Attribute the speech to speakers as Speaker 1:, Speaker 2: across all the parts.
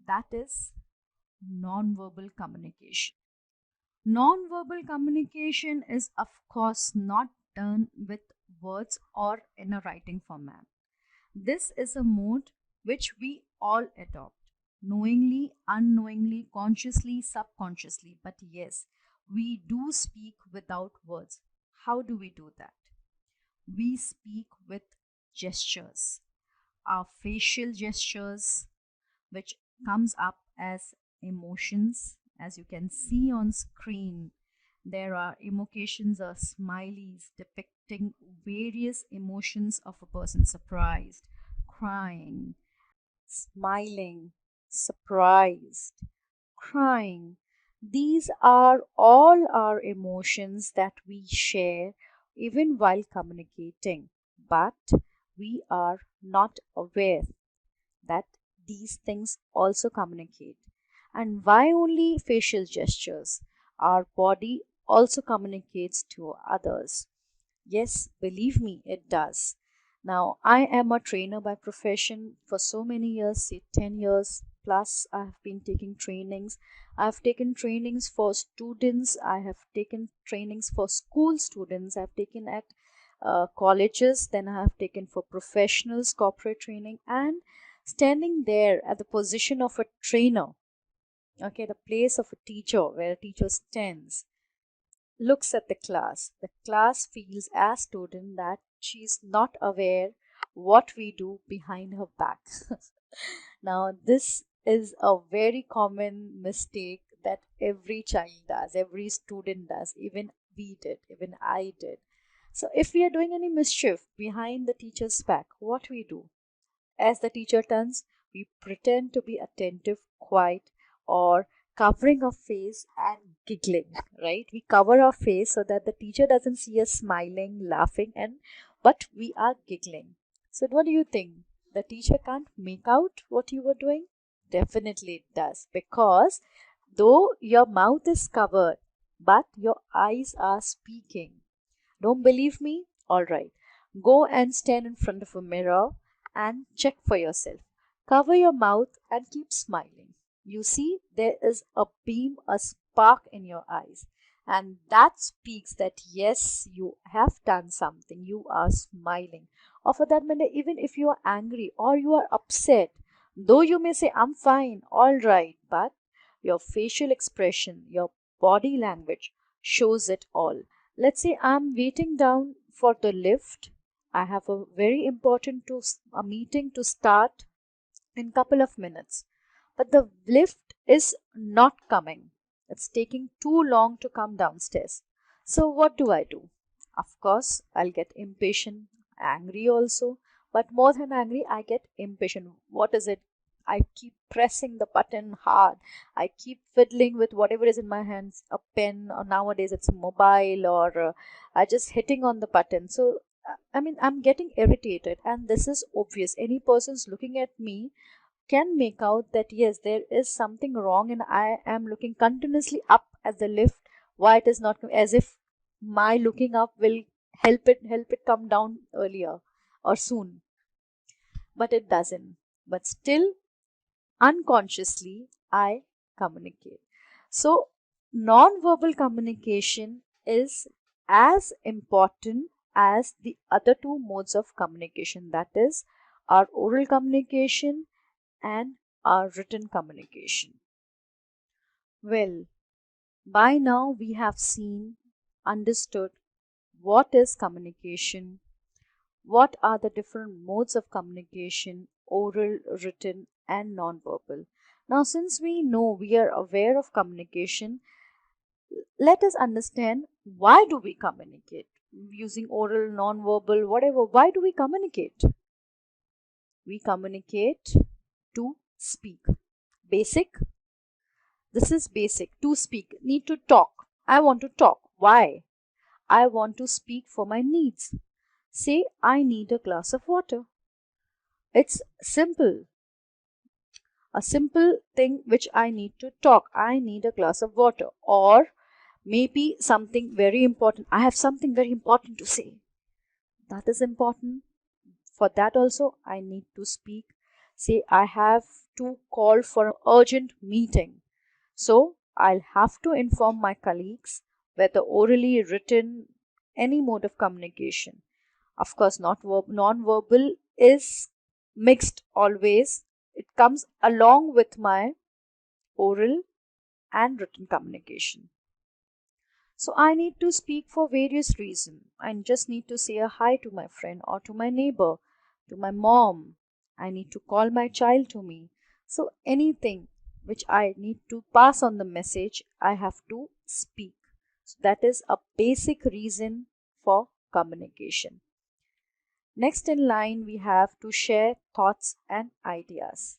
Speaker 1: that is nonverbal communication. Nonverbal communication is, of course, not done with words or in a writing format. This is a mode which we all adopt, knowingly, unknowingly, consciously, subconsciously. But yes, we do speak without words. How do we do that? We speak with gestures, our facial gestures, which comes up as emotions. As you can see on screen, there are emotions or smileys depicting various emotions of a person: surprised, crying, smiling, surprised, crying. These are all our emotions that we share even while communicating, but we are not aware that these things also communicate. And why only facial gestures? Our body also communicates to others. Yes, believe me, it does. Now, I am a trainer by profession for so many years, say 10 years plus. I have been taking trainings. I have taken trainings for students, I have taken trainings for school students, I've taken at colleges, then I have taken for professionals, corporate training, and standing there at the position of a trainer, okay, the place of a teacher where a teacher stands, looks at the class feels as student that she is not aware what we do behind her back. Now this is a very common mistake that every child does, every student does, even we did, even I did. So if we are doing any mischief behind the teacher's back, what we do? As the teacher turns, we pretend to be attentive, quiet, or covering our face and giggling, right? We cover our face so that the teacher doesn't see us smiling, laughing, and but we are giggling. So, what do you think? The teacher can't make out what you were doing? Definitely it does, because though your mouth is covered, but your eyes are speaking. Don't believe me? Alright. Go and stand in front of a mirror and check for yourself. Cover your mouth and keep smiling. You see, there is a beam, a spark in your eyes. And that speaks that yes, you have done something. You are smiling. Or for that matter, even if you are angry or you are upset, though you may say, I'm fine, all right, but your facial expression, your body language shows it all. Let's say I'm waiting down for the lift. I have a very important a meeting to start in couple of minutes, but the lift is not coming. It's taking too long to come downstairs. So what do I do? Of course, I'll get impatient, angry also, but more than angry, I get impatient. What is it? I keep pressing the button hard. I keep fiddling with whatever is in my hands, a pen, or nowadays it's a mobile, or I just hitting on the button. So I mean, I'm getting irritated, and this is obvious. Any person's looking at me can make out that yes, there is something wrong, and I am looking continuously up at the lift. Why it is not as if my looking up will help it come down earlier or soon, but it doesn't. But still, unconsciously, I communicate. So, non-verbal communication is as important as the other two modes of communication, that is, our oral communication and our written communication. Well, by now we have seen, understood what is communication, what are the different modes of communication: oral, written, and non-verbal. Now, since we know, we are aware of communication, let us understand, why do we communicate using oral, non-verbal, whatever? Why do we communicate? We communicate to speak. Basic. This is basic. To speak. Need to talk. I want to talk. Why? I want to speak for my needs. Say, I need a glass of water. It's simple. A simple thing which I need to talk. I need a glass of water. Or maybe something very important. I have something very important to say. That is important. For that also, I need to speak. say I have to call for an urgent meeting. So I'll have to inform my colleagues, whether orally, written, any mode of communication. Of course, non-verbal is mixed always. It comes along with my oral and written communication. So I need to speak for various reasons. I just need to say a hi to my friend or to my neighbor, to my mom. I need to call my child to me. So anything which I need to pass on the message, I have to speak. So that is a basic reason for communication. Next in line, we have to share thoughts and ideas.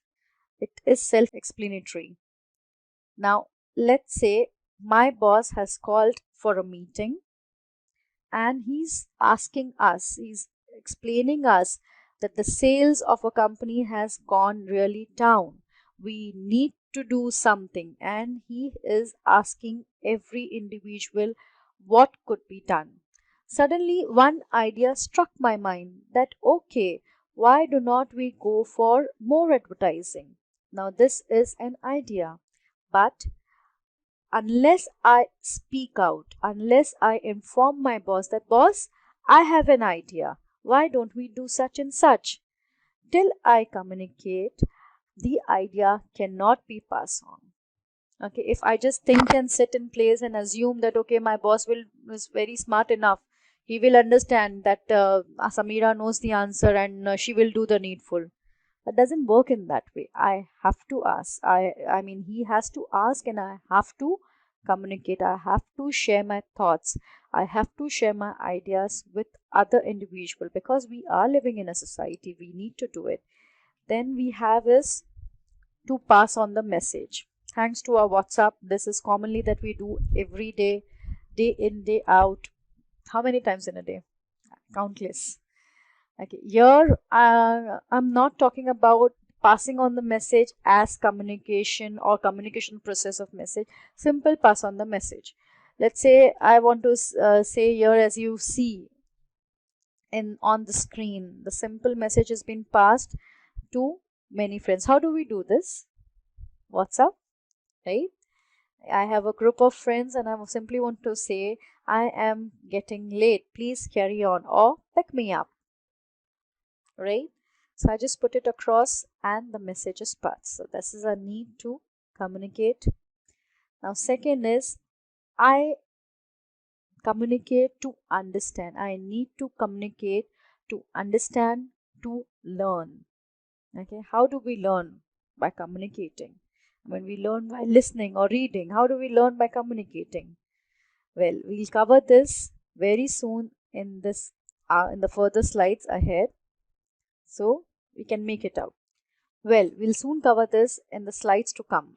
Speaker 1: It is self explanatory. Now, let's say my boss has called for a meeting and he's explaining us that the sales of a company has gone really down. We need to do something, and he is asking every individual what could be done. Suddenly, one idea struck my mind that okay, why do not we go for more advertising? Now, this is an idea, but unless I speak out, unless I inform my boss that, boss, I have an idea. Why don't we do such and such? Till I communicate, the idea cannot be passed on. Okay, if I just think and sit in place and assume that okay, my boss will is very smart enough, he will understand that Samira knows the answer and she will do the needful. That doesn't work in that way. I have to ask. I mean he has to ask and I have to communicate. I have to share my thoughts. I have to share my ideas with other individual, because we are living in a society. We need to do it. Then we have is to pass on the message. Thanks to our WhatsApp, this is commonly that we do every day, day in, day out. How many times in a day? Countless. Okay, here I'm not talking about passing on the message as communication or communication process of message. Simple pass on the message. Let's say I want to say here, as you see in on the screen, the simple message has been passed to many friends. How do we do this? WhatsApp, right? I have a group of friends and I simply want to say, I am getting late. Please carry on or pick me up, right? So I just put it across and the message is passed. So this is a need to communicate. Now, second is I communicate to understand. I need to communicate to understand, to learn. Okay, how do we learn? By communicating. When we learn by listening or reading, how do we learn? By communicating. Well, we'll cover this very soon in the further slides ahead, so we can make it out. Well, we'll soon cover this in the slides to come.